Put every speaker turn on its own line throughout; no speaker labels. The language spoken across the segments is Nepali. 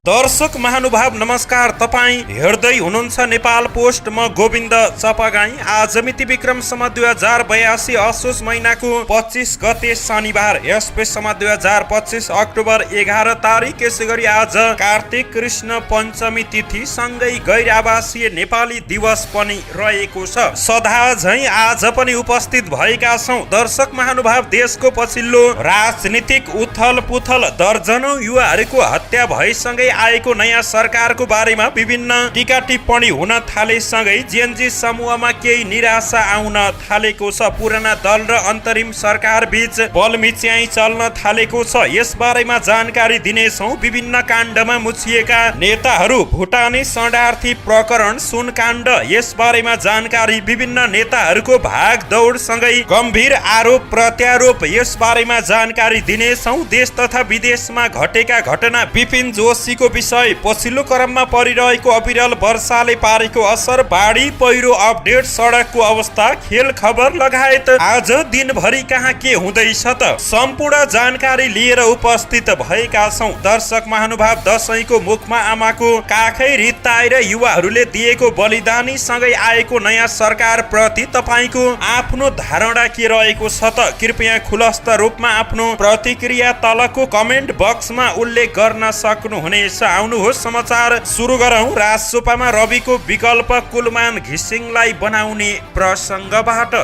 दर्शक महानुभाव नमस्कार। तपाईँ हेर्दै हुनुहुन्छ नेपाल पोस्ट। म गोविन्द चपागाई। आज मिति विक्रम सम्वत 2082 असोज महिनाको 25 गते शनिबार, यसपे सम्वत 2025 अक्टोबर 11 तारिक। यसै गरी आज कार्तिक कृष्ण पञ्चमी तिथि सँगै गैर आवासीय नेपाली दिवस पनि रहेको छ। सदा झैं आज पनि उपस्थित भएका छौं। दर्शक महानुभाव, देशको पछिल्लो राजनीतिक उथल पुथल, दर्जनौं युवाहरूको हत्या भएसँगै आएको नयाँ सरकारको बारेमा विभिन्न टीका टिप्पणी हुन थालेसँगै जेएनजी समूहमा केही निराशा आउन थालेको छ। पुराना दल र अन्तरिम सरकार बीच बलमिच्याई चल्न थालेको छ। यस बारेमा जानकारी दिनेछौं। विभिन्न काण्डमा मुछिएका नेताहरू, भुटानी शरणार्थी प्रकरण, सुन काण्ड, यस बारेमा जानकारी, विभिन्न नेताहरूको भाग दौड सँगै गम्भीर आरोप प्रत्यारोप, यस बारेमा जानकारी दिनेछौं। देश तथा विदेशमा घटेका घटना, विपिन जोशीको विषय, पछिल्लो क्रममा परिरहेको अविरल वर्षाले पारेको असर, बाढी पहिरो अपडेट, सडकको अवस्था, खेल खबर लगायत आज दिनभरि कहाँ के हुँदैछ त सम्पूर्ण जानकारी लिएर उपस्थित भएका छौं। दर्शक महानुभाव, दशैंको मुखमा आमाको काखै रित्ताएर युवाहरूले दिएको बलिदानी सँगै आएको नयाँ सरकार प्रति तपाईको आफ्नो धारणा के रहेको छ त कृपया खुलस्त रूपमा आफ्नो प्रतिक्रिया तलको कमेन्ट बक्समा उल्लेख गर्न सक्नुहुनेछ। आउनुहोस् समाचार सुरु गरौं। राजसपामा रविको विकल्प कुलमान घिसिङलाई बनाउने प्रसङ्गबाट।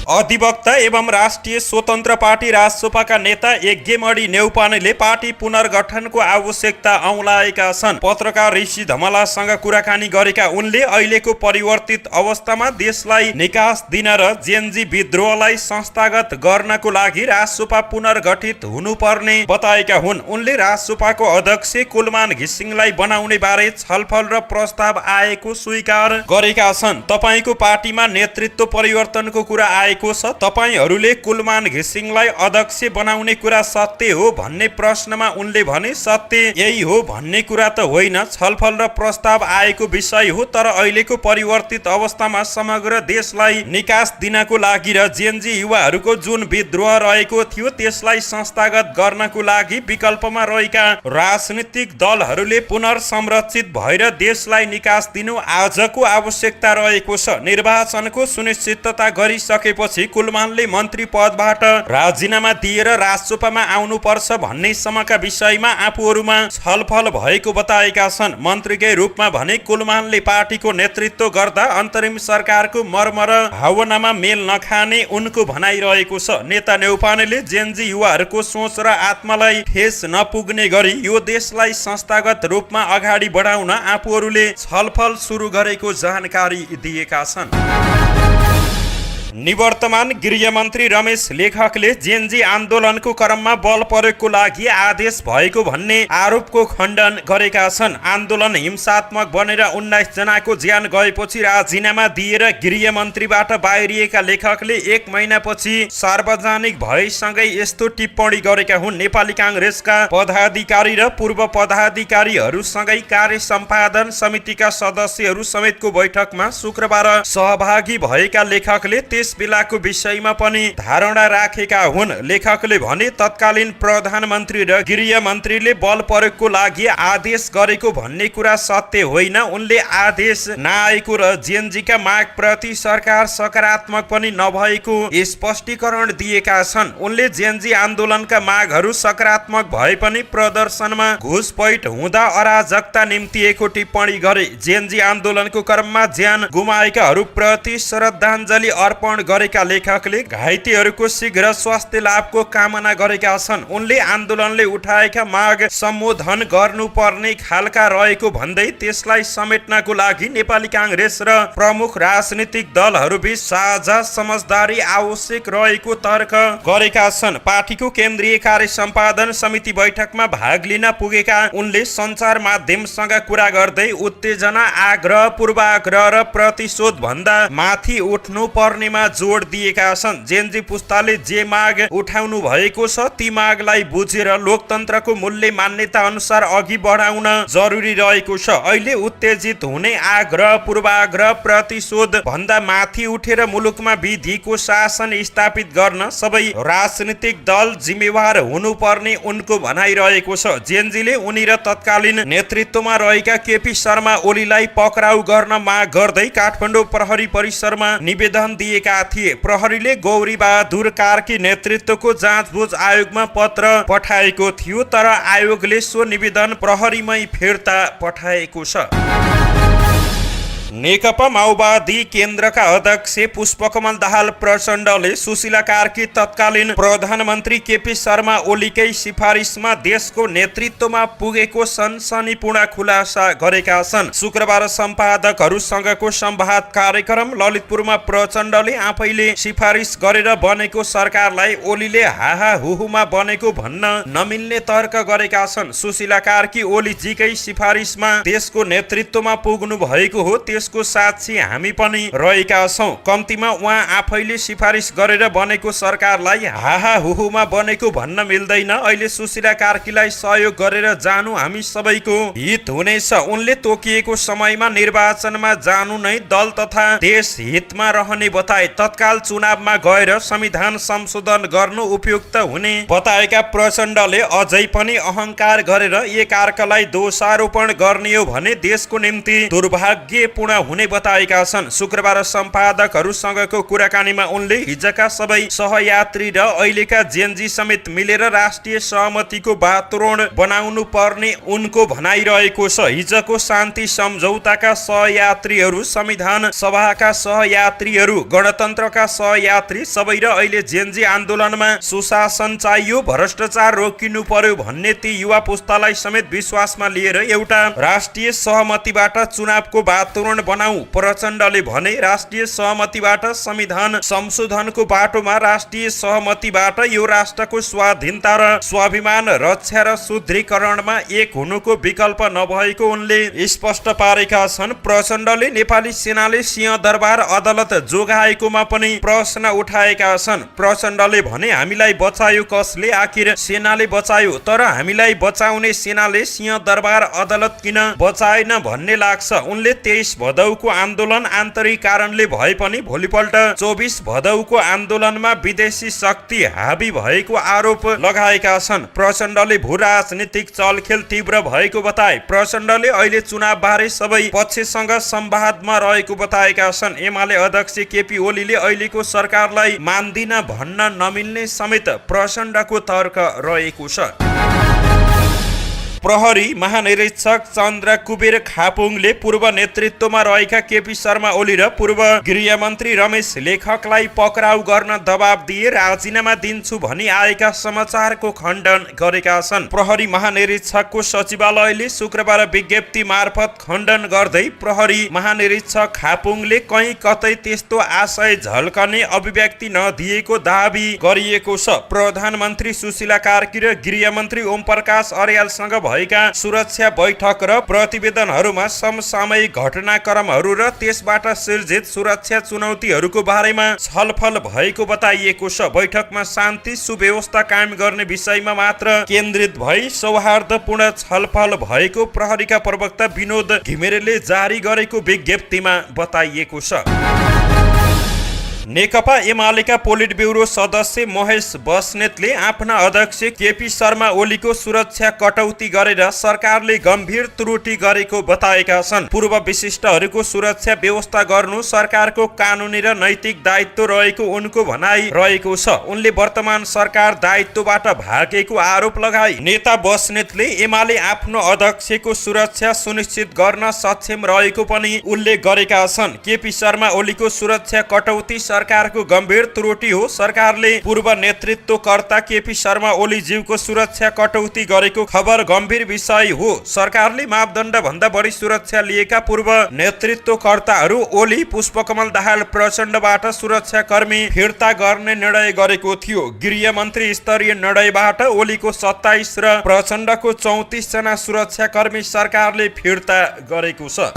अधिवक्ता एवं राष्ट्रिय स्वतन्त्र पार्टी राजसपाका नेता यज्ञमणि नेउपानेले पार्टी पुनर्गठनको आवश्यकता औँलाएका छन्। पत्रकार ऋषि धमलासँग कुराकानी गरेका उनले अहिलेको परिवर्तित अवस्थामा देशलाई निकास दिन र जेएनजी विद्रोहलाई संस्थागत गर्नको लागि राजसपा पुनर्गठित हुनुपर्ने बताएका हुन्। उनले राजसपाको अध्यक्ष कुलमान घिसिङलाई बनाउने बारे छलफल र प्रस्ताव आएको स्वीकार गरेका छन्। तपाईको पार्टीमा नेतृत्व परिवर्तनको कुरा आएको छ। तपाईहरूले कुलमान घिसिङलाई अध्यक्ष बनाउने कुरा सत्य हो भन्ने प्रश्नमा उनले भने, सत्य यही हो भन्ने कुरा त होइन, छलफल र प्रस्ताव आएको विषय हो। तर अहिलेको परिवर्तित अवस्थामा समग्र देशलाई निकास दिनको लागि र जेएनजी युवाहरूको जुन विद्रोह रहेको थियो त्यसलाई संस्थागत गर्नको लागि विकल्पमा रहेका राजनीतिक दलहरूले पुनर्संरचित भएर देशलाई निकास दिनु आजको आवश्यकता रहेको छ। निर्वाचनको सुनिश्चितता गरिसकेपछि कुलमानले मन्त्री पदबाट राजीनामा दिएर राजसपामा आउनुपर्छ भन्ने सम्मका विषयमा आफूहरूमा छलफल भएको बताएका छन्। मन्त्रीकै रूपमा भने कुलमानले पार्टीको नेतृत्व गर्दा अन्तरिम सरकारको मर्म र भावनामा मेल नखाने उनको भनाइरहेको छ। नेता नेउपानेले जेएनजी युवाहरूको सोच र आत्मालाई ठेस नपुग्ने गरी यो देशलाई संस्थागत रूपमा अगाडि बढाउन आफूहरूले छलफल सुरु गरेको जानकारी दिएका छन्। निवर्तमान गृहमन्त्री रमेश लेखकले जेएनजी आन्दोलनको क्रममा बल प्रयोगको लागि आदेश भएको भन्ने आरोपको खण्डन गरेका छन्। आन्दोलन हिंसात्मक बनेर 19 जनाको ज्यान गएपछि राजीनामा दिएर गृहमन्त्रीबाट बाहिरिएका लेखकले 1 महिनापछि सार्वजनिक भएसँगै यस्तो टिप्पणी गरेका हुन्। नेपाली काङ्ग्रेसका पदाधिकारी र पूर्व पदाधिकारीहरूसँगै कार्य सम्पादन समितिका सदस्यहरू समेतको बैठकमा शुक्रबार सहभागी भएका लेखकले त्यस बेलाको विषयमा पनि धारणा राखेका हुन्। लेखकले भने, तत्कालीन प्रधानमन्त्री र गृहमन्त्रीले बल प्रयोगको लागि आदेश गरेको भन्ने कुरा सत्य होइन। उनले आदेश नआएको र जेएनजीका माग प्रति सरकार सकारात्मक पनि नभएको स्पष्टीकरण दिएका छन्। उनले जेएनजी आन्दोलनका मागहरू सकारात्मक भए पनि प्रदर्शनमा घुसपैठ हुँदा अराजकता निम्तिएको टिप्पणी गरे। जेएनजी आन्दोलनको क्रममा ज्यान गुमाएकाहरू प्रति श्रद्धाञ्जली अर्पण गरेका लेखकले घाइतेहरूको शीघ्र स्वास्थ्य लाभको कामना गरेका छन्। उनले आन्दोलनले उठाएका माग सम्बोधन गर्नुपर्ने खालका रहेको भन्दै त्यसलाई समेट्नको लागि नेपाली काङ्ग्रेस र प्रमुख राजनीतिक दलहरूबीच साझा समझदारी आवश्यक रहेको तर्क गरेका छन्। पार्टीको केन्द्रीय कार्य सम्पादन समिति बैठकमा भाग लिन पुगेका उनले सञ्चार माध्यमसँग कुरा गर्दै उत्तेजना, आग्रह, पूर्वाग्रह र प्रतिशोध भन्दा माथि उठ्नु पर्नेमा गर्नेमा जोड दिएका छन्। जेनजी पुस्ताले जे माग उठाउनु भएको छ ती मागलाई बुझेर लोकतन्त्रको मूल्य मान्यता अनुसार अघि बढाउन जरुरी रहेको छ। अहिले उत्तेजित हुने आग्रह पूर्वाग्रह प्रतिशोध भन्दा माथि उठेर मुलुकमा विधिको शासन स्थापित गर्न सबै राजनीतिक दल जिम्मेवार हुनुपर्ने उनको भनाइरहेको छ। जेनजीले उनी र तत्कालीन नेतृत्वमा रहेका केपी शर्मा ओलीलाई पक्राउ गर्न माग गर्दै काठमाडौँ प्रहरी परिसरमा निवेदन दिएका थिए। प्रहरीले गौरी बहादुर कार्की नेतृत्वको जाँचबुझ आयोगमा पत्र पठाएको थियो, तर आयोगले सो निवेदन प्रहरीमै फिर्ता पठाएको छ। नेकपा माओवादी केन्द्रका अध्यक्ष पुष्पकमल दाहाल प्रचण्डले सुशीला कार्की तत्कालीन प्रधानमन्त्री केपी शर्मा ओलीकै सिफारिसमा देशको नेतृत्वमा पुगेको सनसनीपूर्ण खुलासा गरेका छन्। शुक्रबार सम्पादकहरूसँगको संवाद कार्यक्रम ललितपुरमा प्रचण्डले आफैले सिफारिस गरेर बनेको सरकारलाई ओलीले हाहाहुहुमा बनेको भन्न नमिल्ने तर्क गरेका छन्। सुशीला कार्की ओलीजीकै सिफारिसमा देशको नेतृत्वमा पुग्नु भएको हो, त्यसको साक्षी हामी पनि रहेका छौं। कम्तीमा उहाँ आफैले सिफारिस गरेर बनेको सरकारलाई हाहाहुहुमा बनेको भन्न मिल्दैन। अहिले सुशीला कार्कीलाई सहयोग गरेर जानु हामी सबैको हित हुनेछ। उनले तोकिएको समयमा निर्वाचनमा जानु नै दल तथा देश हितमा रहने बताए। तत्काल चुनावमा गएर संविधान संशोधन गर्नु उपयुक्त हुने बताएका प्रचण्डले अझै पनि अहंकार गरेर एक अर्कालाई दोषारोपण गर्ने हो भने देशको निम्ति दुर्भाग्यपूर्ण हुने बताएका छन्। शुक्रबार सम्पादकहरूसँगको कुराकानीमा उनले हिजका सबै सहयात्री र अहिलेका जेनजी समेत मिलेर राष्ट्रिय सहमतिको वातावरण बनाउनु पर्ने उनको भनाइरहेको छ। हिजको शान्ति सम्झौताका सहयात्रीहरू, संविधान सभाका सहयात्रीहरू, गणतन्त्रका सहयात्री सबै र अहिले जेनजी आन्दोलनमा सुशासन चाहियो, भ्रष्टाचार रोकिनु पर्यो भन्ने ती युवा पुस्तालाई समेत विश्वासमा लिएर एउटा राष्ट्रिय सहमतिबाट चुनावको वातावरण बनाऊ। प्रचण्डले भने राष्ट्रिय सहमतिबाट संविधान संशोधनको बाटोमा, राष्ट्रिय सहमतिबाट यो राष्ट्रको स्वाधीनता र स्वाभिमान रक्षा र सुदृढीकरणमा एक हुनुको विकल्प नभएको उनले स्पष्ट पारेका छन्। प्रचण्डले नेपाली सेनाले सिंहदरबार अदालत जोगाएकोमा पनि प्रश्न उठाएका छन्। प्रचण्डले भने हामीलाई बचायो कसले? आखिर सेनाले बचायो, तर हामीलाई बचाउने सेनाले सिंहदरबार अदालत किन बचाएन भन्ने लाग्छ। उनले 23 भदौको आन्दोलन आन्तरिक कारणले भए पनि भोलिपल्ट 24 भदौको आन्दोलनमा विदेशी शक्ति हावी भएको आरोप लगाएका छन्। प्रचण्डले भू राजनीतिक चलखेल तीव्र भएको बताए। प्रचण्डले अहिले चुनाव बारे सबै पक्षसँग संवादमा रहेको बताएका छन्। एमाले अध्यक्ष केपी ओलीले अहिलेको सरकारलाई मान्दिन भन्न नमिल्ने समेत प्रचण्डको तर्क रहेको छ। प्रहरी महानिरीक्षक चन्द्र कुबेर खापुङले पूर्व नेतृत्वमा रहेका केपी शर्मा ओली र पूर्व गृहमन्त्री रमेश लेखकलाई पक्राउ गर्न दबाब दिए राजीनामा दिन्छु भनी आएका समाचारको खण्डन गरेका छन्। प्रहरी महानिरीक्षकको सचिवालयले शुक्रबार विज्ञप्ति मार्फत खण्डन गर्दै प्रहरी महानिरीक्षक खापुङले कहीँ कतै त्यस्तो आशय झल्कने अभिव्यक्ति नदिएको दाबी गरिएको छ। प्रधानमन्त्री सुशीला कार्की र गृहमन्त्री ओमप्रकाश अर्यालसँग भएका सुरक्षा बैठक र प्रतिवेदनहरूमा समसामयिक घटनाक्रमहरू र त्यसबाट सिर्जित सुरक्षा चुनौतीहरूको बारेमा छलफल भएको बताइएको छ। बैठकमा शान्ति सुव्यवस्था कायम गर्ने विषयमा मात्र केन्द्रित भई सौहार्दपूर्ण छलफल भएको प्रहरीका प्रवक्ता विनोद घिमिरेले जारी गरेको विज्ञप्तिमा बताइएको छ। नेकपा एमालेका पोलिट ब्युरो सदस्य महेश बस्नेतले आफ्ना अध्यक्ष केपी शर्मा ओलीको सुरक्षा कटौती गरेर सरकारले गम्भीर त्रुटि गरेको बताएका छन्। पूर्व विशिष्टहरूको सुरक्षा व्यवस्था गर्नु सरकारको कानुनी र नैतिक दायित्व रहेको उनको भनाइ रहेको छ। उनले वर्तमान सरकार दायित्वबाट भागेको आरोप लगाए। नेता बस्नेतले एमाले आफ्नो अध्यक्षको सुरक्षा सुनिश्चित गर्न सक्षम रहेको पनि उल्लेख गरेका छन्। केपी शर्मा ओलीको सुरक्षा कटौती सरकारको गम्भीर त्रुटि हो। सरकारले पूर्व नेतृत्वकर्ता केपी शर्मा ओली ज्यूको सुरक्षा कटौती गरेको खबर गम्भीर विषय हो। सरकारले मापदण्ड भन्दा बढी सुरक्षा लिएका पूर्व नेतृत्वकर्ताहरू ओली, पुष्पकमल दाहाल प्रचण्डबाट सुरक्षाकर्मी फिर्ता गर्ने निर्णय गरेको थियो। गृहमन्त्री स्तरीय निर्णयबाट ओलीको 27 र प्रचण्डको 34 जना सुरक्षाकर्मी सरकारले फिर्ता गरेको छ।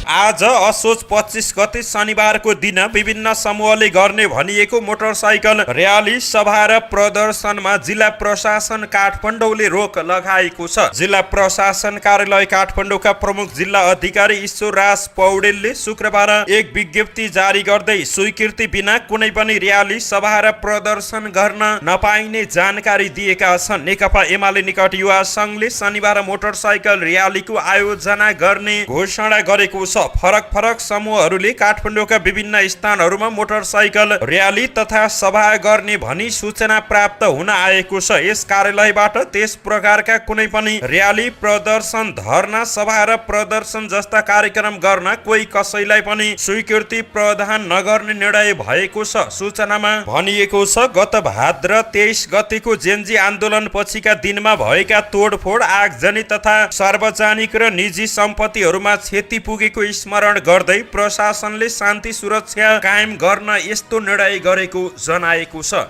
आज असोज 25 गते शनिबारको दिन विभिन्न समूहले गर्ने भनिएको मोटरसाइकल र्याली सभा र प्रदर्शनमा जिल्ला प्रशासन काठमाडौँले रोक लगाएको छ। जिल्ला प्रशासन कार्यालय काठमाडौँका प्रमुख जिल्ला अधिकारी ईश्वरराज पौडेलले शुक्रबार एक विज्ञप्ति जारी गर्दै स्वीकृति बिना कुनै पनि र्याली सभा र प्रदर्शन गर्न नपाइने जानकारी दिएका छन्। नेकपा एमाले निकट युवा संघले शनिबार मोटरसाइकल र्यालीको आयोजना गर्ने घोषणा गरेको छ। फरक फरक समूहहरूले काठमाडौँका विभिन्न स्थानहरूमा मोटरसाइकल र्याली तथा सभा गर्ने भनी सूचना प्राप्त हुन आएको छ। यस कार्यालयबाट त्यस प्रकारका कुनै पनि र्याली, प्रदर्शन, धरना, सभा र प्रदर्शन जस्ता कार्यक्रम गर्न कोही कसैलाई पनि स्वीकृति प्रदान नगर्ने निर्णय भएको छ। सूचनामा भनिएको छ, गत भाद्र 23 गतेको जेन्जी आन्दोलन पछिका दिनमा भएका तोडफोड, आगजनी तथा सार्वजनिक र निजी सम्पत्तिहरूमा क्षति पुगेको स्मरण गर्दै प्रशासनले शान्ति सुरक्षा कायम गर्न यस्तो निर्णय गरेको जनाएको छ।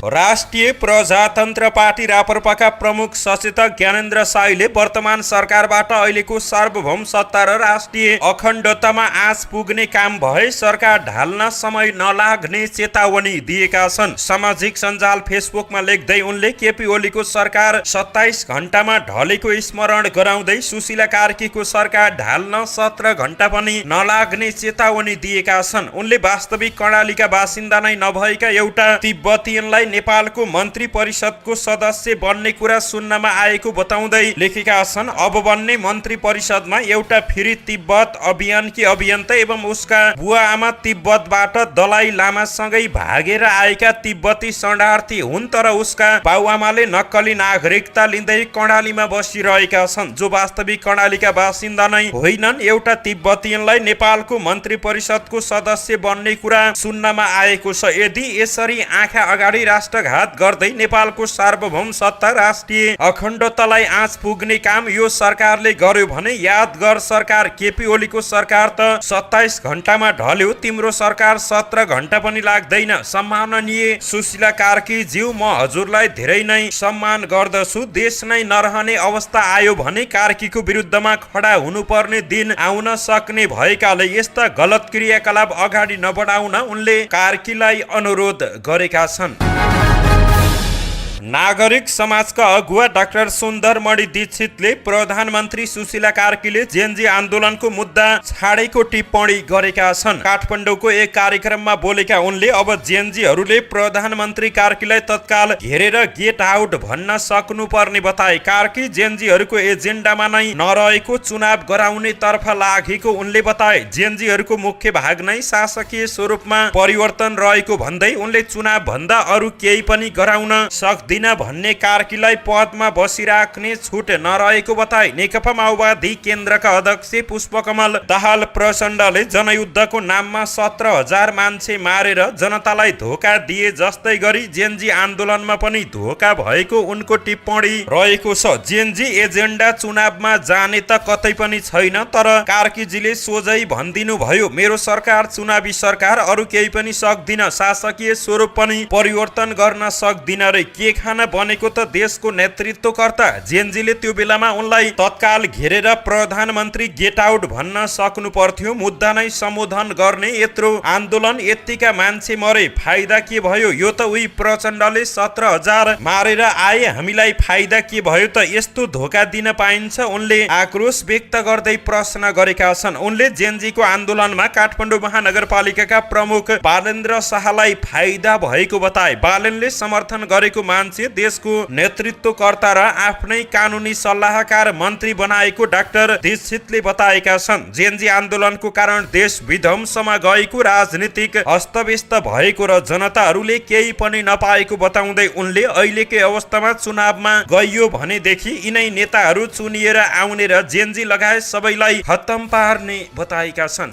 राष्ट्रिय प्रजातन्त्र पार्टी राप्रपाका प्रमुख सचेतक ज्ञानेन्द्र साईले वर्तमान सरकारबाट अहिलेको सार्वभौम सत्ता र राष्ट्रिय अखण्डतामा आँच पुग्ने काम भए सरकार ढाल्न समय नलाग्ने चेतावनी दिएका छन्। सामाजिक सञ्जाल फेसबुकमा लेख्दै उनले केपी ओलीको सरकार 27 घण्टामा ढलेको स्मरण गराउँदै सुशीला कार्कीको सरकार ढाल्न 17 घण्टा पनि नलाग्ने चेतावनी दिएका छन्। उनले वास्तविक कर्णालीका बासिन्दा नै नभएका एउटा तिब्बतीयनलाई नेपालको मन्त्री परिषदको सदस्य बन्ने कुरा सुन्नमा आएको बताउँदै लेखेका छन्। अब बन्ने मन्त्री परिषदमा एउटा फेरि तिब्बत अभियानकी अभियन्ता एवं उसका बुवा आमा तिब्बतबाट दलाई लामासँगै भागेर आएका तिब्बती शरणार्थी हुन्, तर उसका बाबुआमाले नक्कली नागरिकता लिँदै कर्णालीमा बसिरहेका छन्, जो वास्तविक कर्णालीका बासिन्दा नै होइनन्। एउटा तिब्बतीयनलाई नेपालको मन्त्री परिषदको सदस्य बन्ने कुरा सुन्नमा आएको छ। यदि यसरी आँखा अगाडि राष्ट्रघात गर्दै नेपालको सार्वभौम सत्ता, राष्ट्रिय अखण्डतालाई आँच पुग्ने काम यो सरकारले गर्यो भने याद गर, सरकार केपी ओलीको सरकार त 27 घण्टामा ढल्यो, तिम्रो सरकार 17 घण्टा पनि लाग्दैन। सम्माननीय सुशीला कार्की ज्यू, म हजुरलाई धेरै नै सम्मान गर्दछु। देश नै नरहने अवस्था आयो भने कार्कीको विरुद्धमा खडा हुनुपर्ने दिन आउन सक्ने भएकाले यस्ता गलत क्रियाकलाप अगाडि नबढाउन उनले कार्कीलाई अनुरोध गरेका छन्। नागरिक समाजका अगुवा डाक्टर सुन्दरमणि दीक्षितले प्रधानमन्त्री सुशीला कार्कीले जेन्जी आन्दोलनको मुद्दा छाडेको टिप्पणी गरेका छन्। काठमाडौँको एक कार्यक्रममा बोलेका उनले अब जेन्जीहरूले प्रधानमन्त्री कार्कीलाई तत्काल घेरेर गेट आउट भन्न सक्नुपर्ने बताए। कार्की जेन्जीहरूको एजेन्डामा नै नरहेको चुनाव गराउने तर्फ लागेको उनले बताए। जेन्जीहरूको मुख्य भाग नै शासकीय स्वरूपमा परिवर्तन रहेको भन्दै उनले चुनाव भन्दा अरू केही पनि गराउन सक्दैन भन्ने कार्कीलाई पदमा बसिराख्ने छुट नरहेको बताए। नेकपा माओवादी केन्द्रका अध्यक्ष पुष्पकमल दाहाल प्रचण्डले जनयुद्धको नाममा 17,000 मान्छे मारेर जनतालाई धोका दिए जस्तै गरी जेन्जी आन्दोलनमा पनि धोका भएको उनको टिप्पणी रहेको छ। जेन्जी एजेन्डा चुनावमा जाने त कतै पनि छैन, तर कार्कीजीले सोझै भनिदिनु भयो, मेरो सरकार चुनावी सरकार, अरू केही पनि सक्दिन, शासकीय स्वरूप पनि परिवर्तन गर्न सक्दिन रे, के खान बनेको त देशको नेतृत्वकर्ता। जेन्जीले त्यो बेलामा उनलाई तत्काल घेरेर प्रधानमन्त्री गेट आउट भन्न सक्नु पर्थ्यो। मुद्दा नै सम्बोधन गर्ने यत्रो आन्दोलन, यत्तिका मान्छे मरे, फाइदा के भयो? यो त उही प्रचण्डले 17,000 मारेर आए, हामीलाई फाइदा के भयो त? यस्तो धोका दिन पाइन्छ? उनले आक्रोश व्यक्त गर्दै प्रश्न गरेका छन्। उनले जेन्जीको आन्दोलनमा काठमाडौँ महानगरपालिकाका प्रमुख बालेन्द्र शाहलाई फाइदा भएको बताए। बालेनले समर्थन गरेको मान्छे देशको नेतृत्वकर्ता र आफ्नै कानुनी सल्लाहकार मन्त्री बनाएको डाक्टर दीक्षितले बताएका छन्। जेन्जी आन्दोलनको कारण देश विध्वंसमा गएको, राजनीतिक अस्तव्यस्त भएको र जनताहरूले केही पनि नपाएको बताउँदै उनले अहिलेकै अवस्थामा चुनावमा गइयो भनेदेखि यिनै नेताहरू चुनिएर आउने र जेन्जी लगायत सबैलाई खत्तम पार्ने बताएका छन्।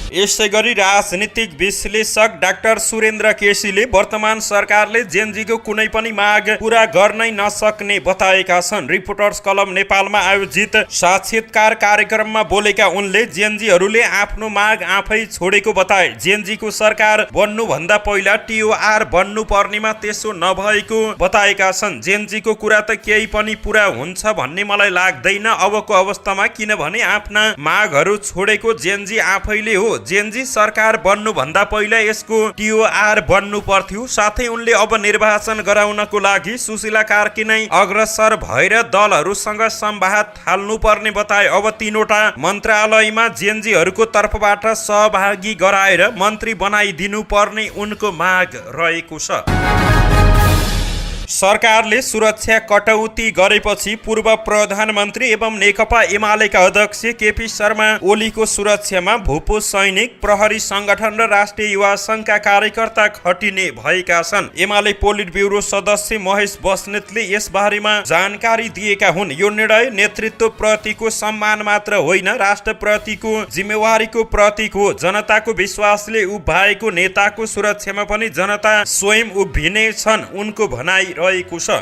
यसै गरी राजनीतिक विश्लेषक डाक्टर सुरेन्द्र केसीले वर्तमान सरकारले जेनजीको कुनै पनि माग पूरा गर्नै नसक्ने बताएका छन्। रिपोर्टर्स क्लब नेपालमा आयोजित साक्षात्कार कार्यक्रममा बोलेका उनले जेनजीहरूले आफ्नो माग आफै छोडेको बताए। जेनजीको सरकार बन्नुभन्दा पहिला टिओआर बन्नु पर्नेमा त्यसो नभएको बताएका छन्। जेनजीको कुरा त केही पनि पूरा हुन्छ भन्ने मलाई लाग्दैन अबको अवस्थामा, किनभने आफ्ना मागहरू छोडेको जेनजी आफैले हो। जेनजी सरकार बन्नुभन्दा पहिला यसको टिओआर बन्नु पर्थ्यो। साथै उनले अब निर्वाचन गराउनको लागि सुशीला कार्की नै अग्रसर भएर दलहरूसँग संवाद थाल्नु पर्ने बताए। अब 3वटा मन्त्रालयमा जेनजीहरूको तर्फबाट सहभागी गराएर मन्त्री बनाइदिनु पर्ने उनको माग रहेको छ। सरकारले सुरक्षा कटौती गरेपछि पूर्व प्रधानमन्त्री एवं नेकपा एमालेका अध्यक्ष केपी शर्मा ओलीको सुरक्षामा भूपू सैनिक, प्रहरी संगठन र राष्ट्रिय युवा संघका कार्यकर्ता खटिने भएका छन्। एमाले पोलिट ब्युरो सदस्य महेश बस्नेतले यसबारेमा जानकारी दिएका हुन्। यो निर्णय नेतृत्व प्रतिको सम्मान मात्र होइन, राष्ट्रप्रतिको जिम्मेवारीको प्रतीक हो। जनताको विश्वासले उभ्याएको नेताको सुरक्षामा पनि जनता स्वयं उभिने छन्, उनको भनाइ रहेको छ।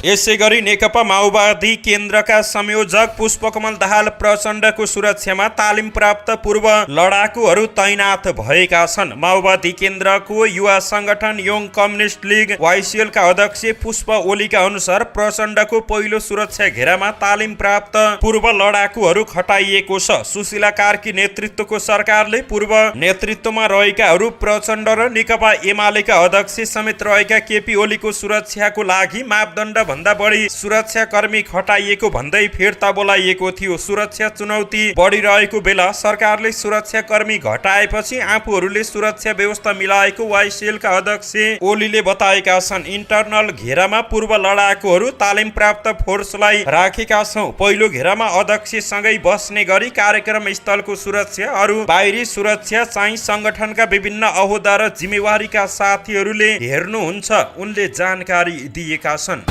यसै गरी नेकपा माओवादी केन्द्रका संयोजक पुष्पकमल दाहाल प्रचण्डको सुरक्षामा तालिम प्राप्त पूर्व लडाकुहरू तैनात भएका छन्। माओवादी केन्द्रको युवा संगठन यङ कम्युनिस्ट लीग वाइसिएलका अध्यक्ष पुष्प ओलीका अनुसार प्रचण्डको पहिलो सुरक्षा घेरामा तालिम प्राप्त पूर्व लडाकुहरू खटाइएको छ। सुशीला कार्की नेतृत्वको सरकारले पूर्व नेतृत्वमा रहेकाहरू प्रचण्ड र नेकपा एमालेका अध्यक्ष समेत रहेका केपी ओलीको सुरक्षाको लागि मापदण्ड भन्दा बढी सुरक्षाकर्मी खटाइएको भन्दै फिर्ता बोलाइएको थियो। सुरक्षा चुनौती बढिरहेको बेला सरकारले सुरक्षाकर्मी घटाएपछि आफूहरूले सुरक्षा व्यवस्था मिलाएको वाइसिएलका अध्यक्ष ओलीले बताएका छन्। इन्टरनल घेरामा पूर्व लडाकुहरू तालिम प्राप्त फोर्सलाई राखेका छौँ। पहिलो घेरामा अध्यक्षसँगै बस्ने गरी कार्यक्रम स्थलको सुरक्षा, अरू बाहिरी सुरक्षा चाहिँ संगठनका विभिन्न अहोदा र जिम्मेवारीका साथीहरूले हेर्नुहुन्छ, उनले जानकारी दिएका छन्।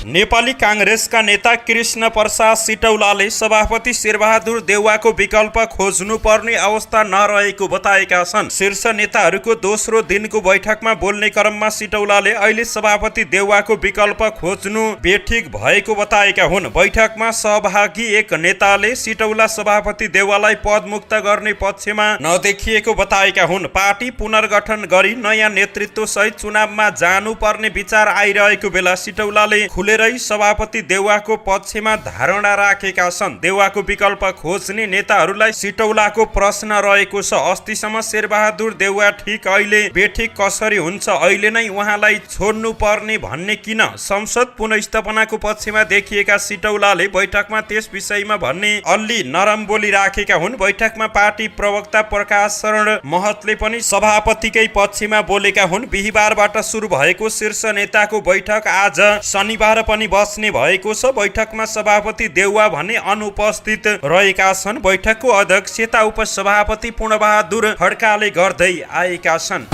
नेपाली काङ्ग्रेसका नेता कृष्ण प्रसाद सिटौलाले सभापति शेरबहादुर देउवाको विकल्प खोज्नुपर्ने अवस्था नरहेको बताएका छन्। शीर्ष नेताहरूको दोस्रो दिनको बैठकमा बोल्ने क्रममा सिटौलाले अहिले सभापति देउवाको विकल्प खोज्नु बेठिक भएको बताएका हुन्। बैठकमा सहभागी एक नेताले सिटौला सभापति देउवालाई पदमुक्त गर्ने पक्षमा नदेखिएको बताएका हुन्। पार्टी पुनर्गठन गरी नयाँ नेतृत्व सहित चुनावमा जानुपर्ने विचार आइरहेको बेला सिटौलाले खुलेरै सभापति देउवाको पक्षमा धारणा राखेका छन्। देउवाको विकल्प खोज्ने नेताहरूलाई सिटौलाको प्रश्न रहेको छ। अस्तिसम्म शेरबहादुर देउवा ठिक, अहिले बेठिक कसरी हुन्छ, अहिले नै उहाँलाई छोड्नु पर्ने भन्ने किन? संसद पुनर्स्थापनाको पक्षमा देखिएका सिटौलाले बैठकमा त्यस विषयमा भन्ने अलि नरम बोली राखेका हुन्। बैठकमा पार्टी प्रवक्ता प्रकाश शरण महतले पनि सभापतिकै पक्षमा बोलेका हुन्। बिहिबारबाट सुरु भएको शीर्ष नेताको बैठक आज शनिबार पनि बस्ने भएको छ। बैठकमा सभापति देउवा भने अनुपस्थित रहेका छन्। बैठकको अध्यक्षता उपसभापति पूर्णबहादुर खड्काले गर्दै आएका छन्।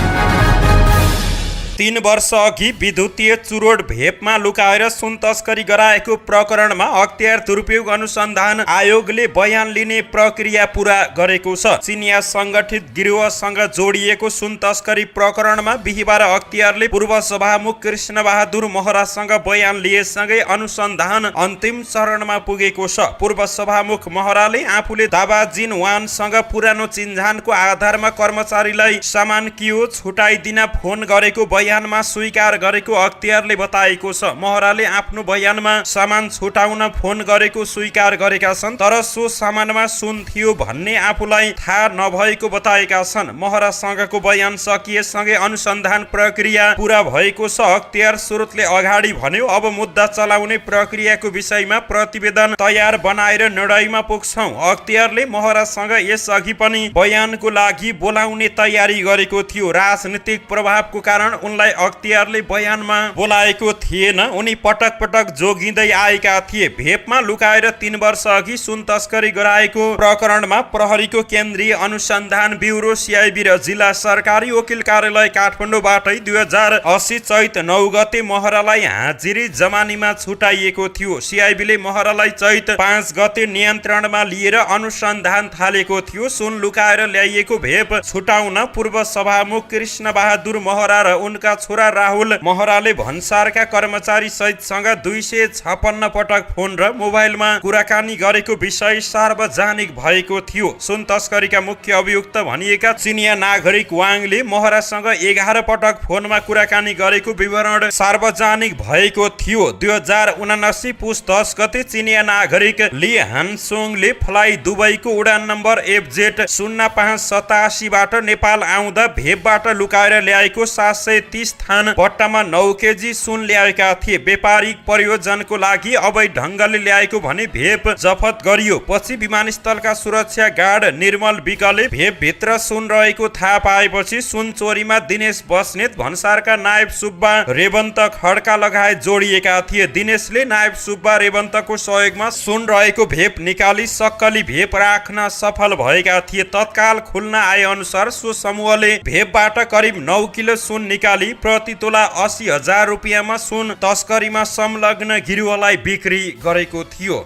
3 वर्ष अघि विद्युतीय चुरोड भेपमा लुकाएर सुन तस्करी गराएको प्रकरणमा अख्तियार दुरुपयोग अनुसन्धान आयोगले बयान लिने प्रक्रिया पूरा गरेको छ। चिनिया संगठित गिरोहसँग जोडिएको सुन तस्करी प्रकरणमा बिहिबार अख्तियारले पूर्व सभामुख कृष्ण बहादुर महरासँग बयान लिएसँगै अनुसन्धान अन्तिम चरणमा पुगेको छ। पूर्व सभामुख महराले आफूले दाबाजिन वानसँग पुरानो चिन्जानको आधारमा कर्मचारीलाई सामान कियो छुटाइदिन फोन गरेको बयानमा स्वीकार गरेको अख्तियारले बताएको छ। महराले आफ्नो बयानमा सामान छुटाउन फोन गरेको स्वीकार गरेका छन्, तर सो सामानमा सुन थियो भन्ने आफूलाई थाहा नभएको बताएका छन्। महरासँगको बयान सकिएसँगै अनुसन्धान प्रक्रिया पूरा भएको छ। अख्तियार स्रोतले अगाडि भन्यो, अब मुद्दा चलाउने प्रक्रियाको विषयमा प्रतिवेदन तयार बनाएर निर्णयमा पुग्छौं। अख्तियारले महरासँग यसअघि पनि बयानको लागि बोलाउने तयारी गरेको थियो। राजनीतिक प्रभावको कारण सुनलाई अख्तियारले बयानमा बोलाएको थिएन। उनी पटक पटक जोगिँदै आएका थिए। भेपमा लुकाएर 3 वर्ष अघि सुन तस्करी गराएको प्रकरणमा प्रहरीको केन्द्रीय अनुसन्धान ब्युरो सिआइबी र जिल्ला सरकारी वकिल कार्यालय काठमाडौँबाटै 2080 चैत 9 गते महरालाई हाजिरी जमानीमा छुटाइएको थियो। सिआइबीले महरालाई चैत 5 गते नियन्त्रणमा लिएर अनुसन्धान थालेको थियो। सुन लुकाएर ल्याइएको भेप छुटाउन पूर्व सभामुख कृष्ण बहादुर महरा र उनका छोरा राहुल महराले भन्सारका कर्मचारी सहितसँग 256 पटक फोन र मोबाइलमा कुराकानी गरेको विषय सार्वजनिक भएको थियो। सुन तस्करीका मुख्य अभियुक्त भनिएका चिनिया नागरिक वाङले महरासँग 11 पटक फोनमा कुराकानी गरेको विवरण सार्वजनिक भएको थियो। 2079 पुस 10 गते चिनिया नागरिक ली हानसोङले फ्लाइ दुबईको उडान नम्बर FZ 0587 बाट नेपाल आउँदा भेपबाट लुकाएर ल्याएको 730 थान पट्टामा 9 केजी सुन ल्याएका थिए। व्यापारिक प्रयोजनको लागि अवैध ढङ्गले ल्याएको भने भेप जफत गरियो। पछि विमानस्थलका सुरक्षा गार्ड निर्मल विकले भेप भित्र सुन रहेको थाहा पाएपछि सुन चोरीमा दिनेश बस्नेत, भन्सारका नायब सुब्बा रेवन्त खड्का लगायत जोडिएका थिए। दिनेशले नायब सुब्बा रेवन्तको सहयोगमा सुन रहेको भेप निकाली सक्कली भेप राख्न सफल भएका थिए। तत्काल खुल्न आए अनुसार सो समूहले भेपबाट करिब 9 किलो सुन निकाली प्रति तोला 80,000 रुपियाँमा सुन तस्करीमा संलग्न गिरोहलाई बिक्री गरेको थियो।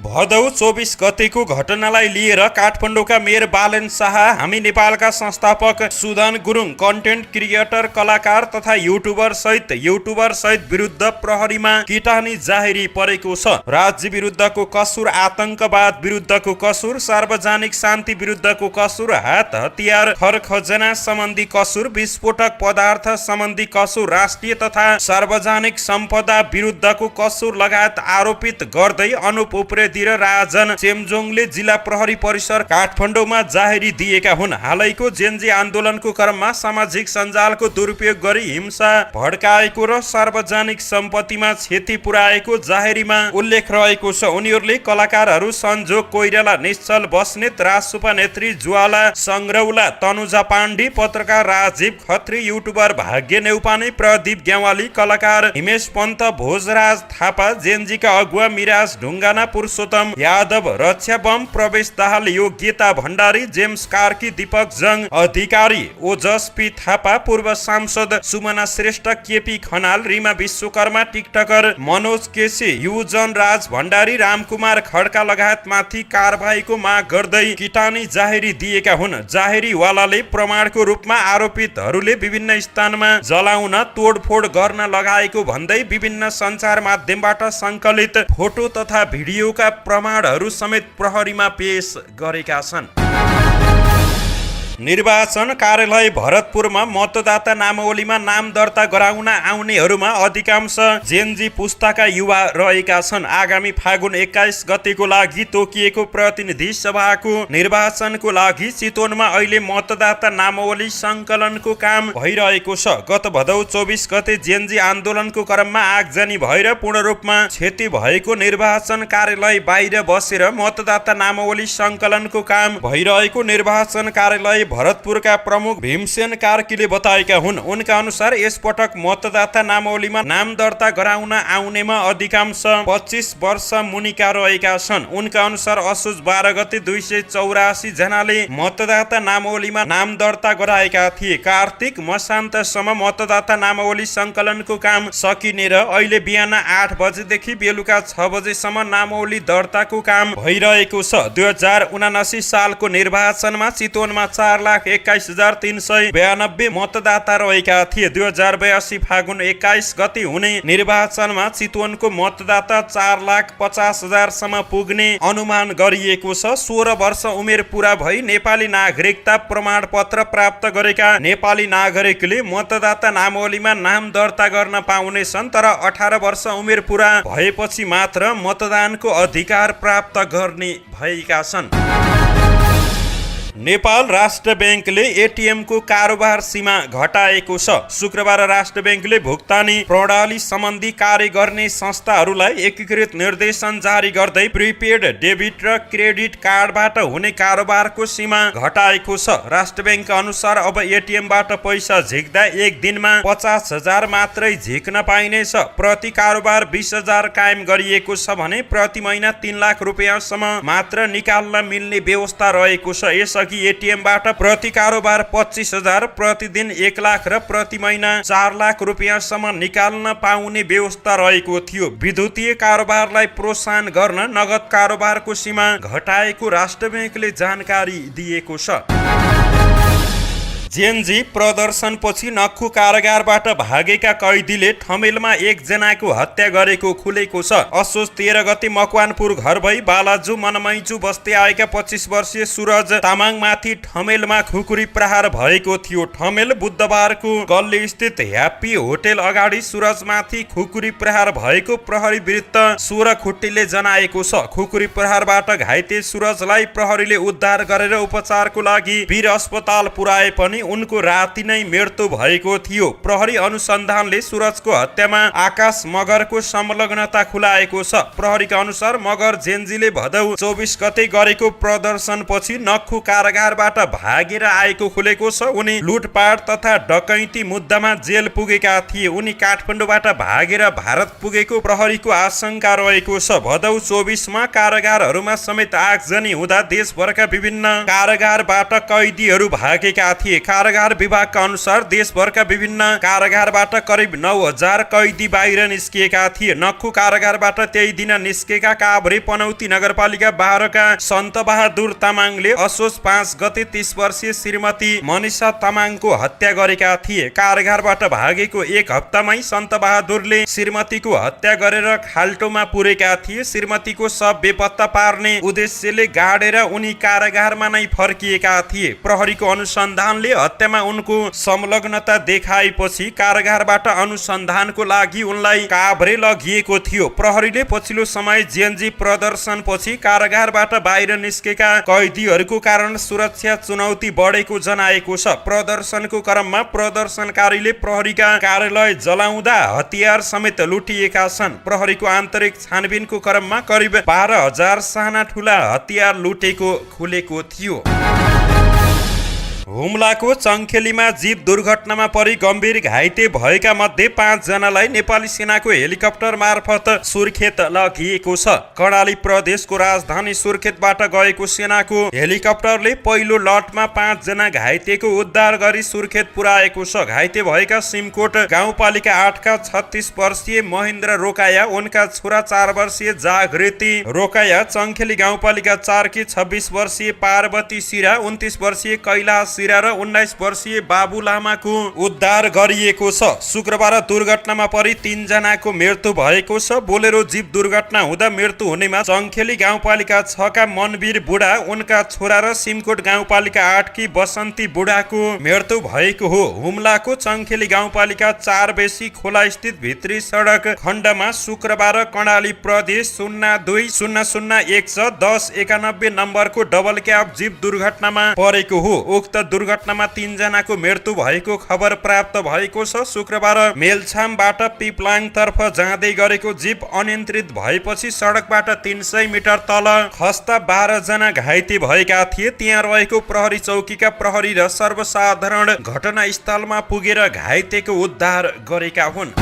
भदौ 24 गतेको घटनालाई लिएर काठमाडौँका मेयर बालेन शाह, हामी नेपालका संस्थापक सुदन गुरुङ, कन्टेन्ट क्रिएटर, कलाकार तथा युट्युबर सहित विरुद्ध प्रहरीमा किटानी जाहेरी परेको छ। राज्य विरुद्धको कसुर, आतंकवाद विरुद्धको कसुर, सार्वजनिक शान्ति विरुद्धको कसुर, हात हतियार खरखजना सम्बन्धी कसुर, विस्फोटक पदार्थ सम्बन्धी कसुर, राष्ट्रिय तथा सार्वजनिक सम्पदा विरुद्धको कसुर लगायत आरोपित गर्दै अनुप उप्रेती र राजन चेम्जोङले जिल्ला प्रहरी परिसर काठमाडौँमा जाहेरी दिएका हुन्। हालैको जेनजी आन्दोलनको क्रममा सामाजिक सञ्जालको दुरुपयोग गरी हिंसा भड्काएको र सार्वजनिक सम्पत्तिमा क्षति पुर्याएको जाहेरीमा उल्लेख रहेको छ। उनीहरूले कलाकारहरू सञ्जोग कोइराला, निश्चल बस्नेत, राजसुपा नेत्री ज्वाला सङ्ग्रौला, तनुजा पाण्डी, पत्रकार राजीव खत्री, युट्युबर भाग्य नेउपाने, प्रदीप ग्यावाली, कलाकार हिमेश पन्त, भोजराज थापा, जेनजीका अगुवा मिराज ढुङ्गाना, पुरुषोत्तम यादव, रक्षा बम, प्रवेश दाहाल, योग्यता भण्डारी, जेम्स कार्की, दीपक जङ अधिकारी, ओजस पी थापा, पूर्व सांसद सुमना श्रेष्ठ, केपी खनाल, रिमा विश्वकर्मा, टिकटकर मनोज केसी, युजन राज भण्डारी, रामकुमार खड्का लगायत माथि कारबाहीको माग गर्दै किटानी जाहेरी दिएका हुन्। जाहेरीवालाले प्रमाणको रूपमा आरोपितहरूले विभिन्न स्थानमा जलाउन, तोडफोड गर्न लगाएको भन्दै विभिन्न सञ्चार माध्यमबाट सङ्कलित फोटो तथा भिडियोका प्रमाणहरू समेत प्रहरीमा पेश गरेका छन्। निर्वाचन कार्यालय भरतपुरमा मतदाता नामावलीमा नाम दर्ता गराउन आउनेहरूमा अधिकांश जेनजी पुस्ताका युवा रहेका छन्। आगामी फागुन 21 गतेको लागि तोकिएको प्रतिनिधि सभाको निर्वाचनको लागि चितवनमा अहिले मतदाता नामावली सङ्कलनको काम भइरहेको छ। गत भदौ 24 गते जेनजी आन्दोलनको क्रममा आगजनी भएर पूर्ण रूपमा क्षति भएको निर्वाचन कार्यालय बाहिर बसेर मतदाता नामावली सङ्कलनको काम भइरहेको निर्वाचन कार्यालय भरतपुरका प्रमुख भीमसेन कार्कीले बताएका हुन्। उनका अनुसार यसपटक मतदाता नामावलीमा नाम दर्ता गराउन आउनेमा अधिकांश 25 वर्ष मुनिका रहेका छन्। उनका अनुसार असोज 12 गते 284 जनाले मतदाता नामावलीमा नाम दर्ता गराएका थिए। कार्तिक मसान्तसम्म मतदाता नामावली सङ्कलनको काम सकिने र अहिले बिहान 8 बजेदेखि बेलुका 6 बजेसम्म नामावली दर्ताको काम भइरहेको छ। 2079 सालको निर्वाचनमा चितवनमा 4,21,392 मतदाता रहेका थिए। 2082 फागुन 21 गते हुने निर्वाचनमा चितवनको मतदाता 4,50,000 सम्म पुग्ने अनुमान गरिएको छ। 16 वर्ष उमेर पुरा भई नेपाली नागरिकता प्रमाण पत्र प्राप्त गरेका नेपाली नागरिकले मतदाता नामावलीमा नाम दर्ता गर्न पाउनेछन्, तर 18 वर्ष उमेर पुरा भएपछि मात्र मतदानको अधिकार प्राप्त गर्ने भएका छन्। नेपाल राष्ट्र बैंकले एटीएम को कारोबार सीमा घटाएको छ। शुक्रबार राष्ट्र बैंकले भुक्तानी प्रणाली सम्बन्धी कार्य गर्ने संस्थाहरूलाई एकीकृत निर्देशन जारी गर्दै प्रिपेड डेबिट र क्रेडिट कार्डबाट हुने कारोबारको सीमा घटाएको छ। राष्ट्र बैंक अनुसार अब एटीएमबाट पैसा झिक्दा एक दिनमा 50,000 मात्रै झिक्न पाइनेछ। प्रति कारोबार 20,000 कायम गरिएको छ भने प्रति महिना 3 लाख रुपियाँसम्म मात्र निकाल्न मिल्ने व्यवस्था रहेको छ। यसअघि एटीएमबाट प्रति कारोबार 25,000, प्रतिदिन 1 लाख र प्रति महिना 4 लाख रुपियाँसम्म निकाल्न पाउने व्यवस्था रहेको थियो। विद्युतीय कारोबारलाई प्रोत्साहन गर्न नगद कारोबारको सीमा घटाएको राष्ट्र बैंकले जानकारी दिएको छ। जेएनजी प्रदर्शनपछि नक्खु कारागारबाट भागेका कैदीले ठमेलमा एकजनाको हत्या गरेको खुलेको छ। असोज 13 गते मकवानपुर घर भई बालाजु मनमैजु बस्दै आएका 25 वर्षीय सुरज तामाङमाथि ठमेलमा खुकुरी प्रहार भएको थियो। ठमेल बुधबारको गल्ली स्थित ह्याप्पी होटेल अगाडि सुरजमाथि खुकुरी प्रहार भएको प्रहरी वृत्त 16 खुट्टीले जनाएको छ। खुकुरी प्रहारबाट घाइते सुरजलाई प्रहरीले उद्धार गरेर उपचारको लागि वीर अस्पताल पुर्याए पनि उनको राति नै मृत्यु भएको थियो। प्रहरी अनुसन्धानले सुरजको हत्यामा आकाश मगरको संलग्नता खुलाएको छ। प्रहरीका अनुसार मगर जेएनजीले भदौ 24 गते गरेको प्रदर्शनपछि नक्खु कारागारबाट भागेर आएको खुलेको छ। उनी लुटपाट तथा डकैती मुद्दामा जेल पुगेका थिए। उनी काठमाडौँबाट भागेर भारत पुगेको प्रहरीको आशंका रहेको छ। भदौ 24 मा कारागारहरूमा समेत आगजनी हुँदा देशभरका विभिन्न कारागारबाट कैदीहरू भागेका थिए। कारागार विभागका अनुसार देशभरका विभिन्न कारागारबाट करिब 9,000 कैदी बाहिर निस्किएका थिए। नक्खु कारागारबाट त्यही दिन निस्केका काभ्रे पनौती नगरपालिका 12 का सन्त बहादुर तामाङले असोज 5 गते 30 वर्षीय श्रीमती मनिषा तामाङको हत्या गरेका थिए। कारागारबाट भागेको 1 हप्तामै सन्त बहादुरले श्रीमतीको हत्या गरेर खाल्टोमा पुरेका थिए। श्रीमतीको शव बेपत्ता पार्ने उद्देश्यले गाडेर उनी कारागारमा नै फर्किएका थिए। प्रहरीको अनुसन्धानले हत्यामा उनको संलग्नता देखाएपछि कारागारबाट अनुसन्धानको लागि उनलाई काभ्रे लगिएको थियो। प्रहरीले पछिल्लो समय जेएनजी प्रदर्शनपछि कारागारबाट बाहिर निस्केका कैदीहरूको कारण सुरक्षा चुनौती बढेको जनाएको छ। प्रदर्शनको क्रममा प्रदर्शनकारीले प्रहरीका कार्यालय जलाउँदा हतियार समेत लुटिएका छन्। प्रहरीको आन्तरिक छानबिनको क्रममा करिब 12,000 साना ठुला हतियार लुटेको खुलेको थियो। हुम्लाको चङ्खेलीमा जीप दुर्घटनामा परि गम्भीर घाइते भएका मध्ये 5 जनालाई नेपाली सेनाको हेलिकप्टर मार्फत सुर्खेत लगिएको छ। कर्णाली प्रदेशको राजधानी सुर्खेतबाट गएको सेनाको हेलिकप्टरले पहिलो लटमा 5 जना घाइतेको उद्धार गरी सुर्खेत पुर्याएको छ। घाइते भएका सिमकोट गाउँपालिका 8 का 36 वर्षीय महेन्द्र रोकाया, उनका छोरा 4 वर्षीय जागृति रोकाया, चङ्खेली गाउँपालिका 4 की 26 वर्षीय पार्वती सिरा, 29 वर्षीय कैलाश सिरा र 19 वर्षीय बाबु लामाको उद्धार गरिएको छ। शुक्रबार दुर्घटनामा परि 3 जनाको मृत्यु भएको छ। बोलेरो जीप दुर्घटना हुँदा मृत्यु हुनेमा चङ्खेली गाउँपालिका 6 का मनवीर बुढा, उनका छोरा र सिमकोट गाउँपालिका 8 की बसन्ती बुढाको मृत्यु भएको हो। हुम्लाको चङ्खेली गाउँपालिका 4 बेसी खोला स्थित भित्री सडक खण्डमा शुक्रबार कर्णाली प्रदेश 0200011091 नम्बरको डबल क्याब जीप दुर्घटनामा परेको हो। उक्त दुर्घटनामा 3 जनाको मृत्यु भएको खबर प्राप्त भएको छ। शुक्रबार मेलछामबाट पिपलाङ तर्फ जाँदै गरेको जीप अनियन्त्रित भएपछि सडकबाट 300 मिटर तल खस्दा 12 जना घाइते भएका थिए। त्यहाँ रहेको प्रहरी चौकीका प्रहरी र सर्वसाधारण घटनास्थलमा पुगेर घाइतेको उद्धार गरेका हुन्।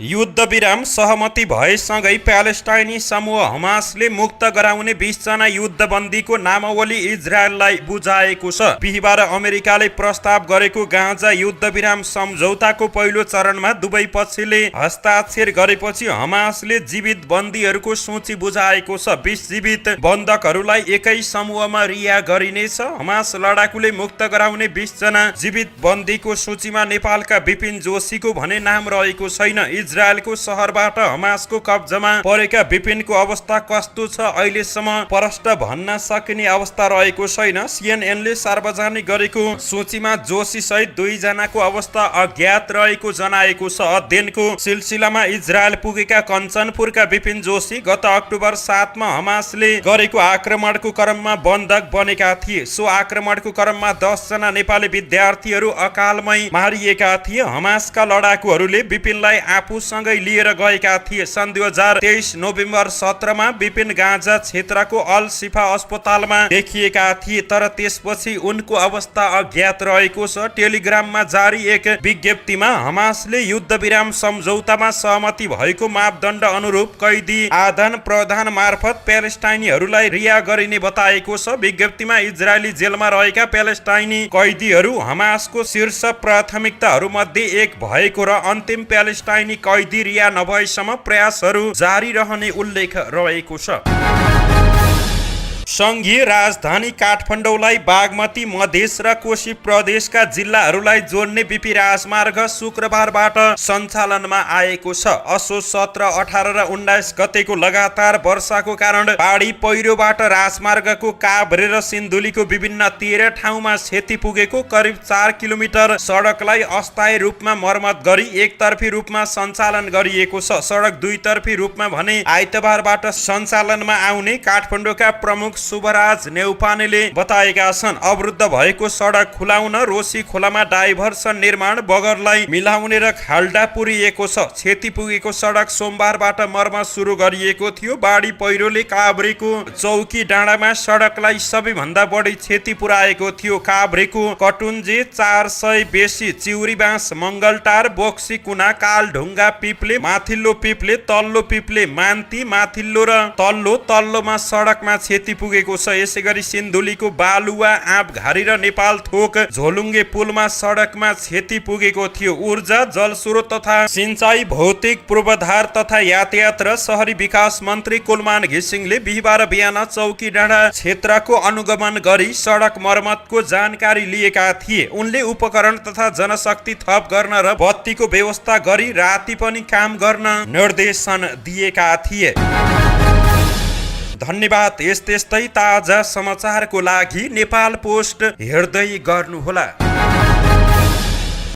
युद्ध विराम सहमति भएसँगै प्यालेस्टाइनी समूह हमासले मुक्त गराउने 20 जना युद्धबन्दीको नामावली इजरायललाई बुझाएको छ। बिहीबार अमेरिकाले प्रस्ताव गरेको गाजा युद्ध विराम सम्झौताको पहिलो चरणमा दुवै पक्षले हस्ताक्षर गरेपछि हमासले जीवित बन्दीहरूको सूची बुझाएको छ। 20 जीवित बन्धकहरूलाई एकै समूहमा रिहा गरिनेछ। हमास लडाकुले मुक्त गराउने 20 जना जीवित बन्दीको सूचीमा नेपालका विपिन जोशीको भने नाम रहेको छैन। इजरायलको सहरबाट हमासको कब्जामा परेका विपिनको अवस्था कस्तो छ अहिलेसम्म प्रष्ट भन्न सकिने अवस्था रहेको छैन। सीएनएनले सार्वजनिक गरेको सूचीमा जोशी सहित 2 जनाको अवस्था अज्ञात रहेको जनाएको छ। अध्ययनको सिलसिलामा इजरायल पुगेका कञ्चनपुरका विपिन जोशी गत अक्टोबर 7 मा हमासले गरेको आक्रमणको क्रममा बन्धक बनेका थिए। सो आक्रमणको क्रममा 10 जना नेपाली विद्यार्थीहरू अकालमै मारिएका थिए। हमासका लडाकुहरूले विपिनलाई आफूसँगै लिएर गएका थिए। सन् 2023 नोभेम्बर 17 मा विपिन गाँजा क्षेत्रको अल शिफा अस्पतालमा देखिएका थिए, तर त्यसपछि उनको अवस्था अज्ञात रहेको छ। टेलिग्राममा जारी एक विज्ञप्तिमा हमासले युद्धविराम सम्झौतामा सहमति भएको मापदण्ड अनुरूप कैदी आदान प्रदान मार्फत प्यालेस्टाइनीहरूलाई रिहा गरिने बताएको छ। विज्ञप्तिमा इजरायली जेलमा रहेका प्यालेस्टाइनी कैदीहरू हमासको शीर्ष प्राथमिकताहरूमध्ये एक भएको र अन्तिम प्यालेस्टाइनी कैदी रिहा नभएसम्म प्रयासहरू जारी रहने उल्लेख रहेको छ। संघीय राजधानी काठमाडौँलाई बागमती मधेस र कोशी प्रदेशका जिल्लाहरूलाई जोड्ने बीपी राजमार्ग शुक्रबारबाट सञ्चालनमा आएको छ। असोज 17, 18 र 19 गतेको लगातार वर्षाको कारण पहाडी पहिरोबाट राजमार्गको काभ्रे र सिन्धुलीको विभिन्न 13 ठाउँमा क्षति पुगेको करिब 4 किलोमिटर सडकलाई अस्थायी रूपमा मर्मत गरी एकतर्फी रूपमा सञ्चालन गरिएको छ। सडक दुईतर्फी रूपमा भने आइतबारबाट सञ्चालनमा आउने काठमाडौँका प्रमुख शुभराज नेउपानेले बताएका छन्। अवरुद्ध भएको सडक खुलाउन रोशी खोलामा डाइभर्सन निर्माण, बगरलाई मिलाउने र खाल्डा पुरिएको छ। क्षति पुगेको सडक सोमबारबाट मर्मत सुरु गरिएको थियो। बाढी पहिरोले काभ्रेको चौकी डाँडामा सडकलाई सबैभन्दा बढी क्षति पुर्याएको थियो। काभ्रेको कटुन्जे 400 बेसी, चिउरीबाँस, मंगलटार, बोक्सी कुना, कालढुङ्गा, पिप्ले, माथिल्लो पिप्ले, तल्लो पिप्ले, मान्ती, माथिल्लो र तल्लोमा सडकमा क्षति पुगेको छ। यसैगरी सिन्धुलीको बालुवा, आँपघारी र नेपाल थोक झोलुङ्गे पुलमा सडकमा क्षति पुगेको थियो। ऊर्जा, जलस्रोत तथा सिंचाई, भौतिक पूर्वाधार तथा यातायात र शहरी विकास मन्त्री कुलमान घिसिङले बिहिबार बिहान चौकी डाँडा क्षेत्रको अनुगमन गरी सडक मर्मतको जानकारी लिएका थिए। उनले उपकरण तथा जनशक्ति थप गर्न र बत्तीको व्यवस्था गरी राति पनि काम गर्न निर्देशन दिएका थिए। धन्यवाद। यस्तै ताजा समाचारको लागि नेपाल पोस्ट हेर्दै गर्नुहोला।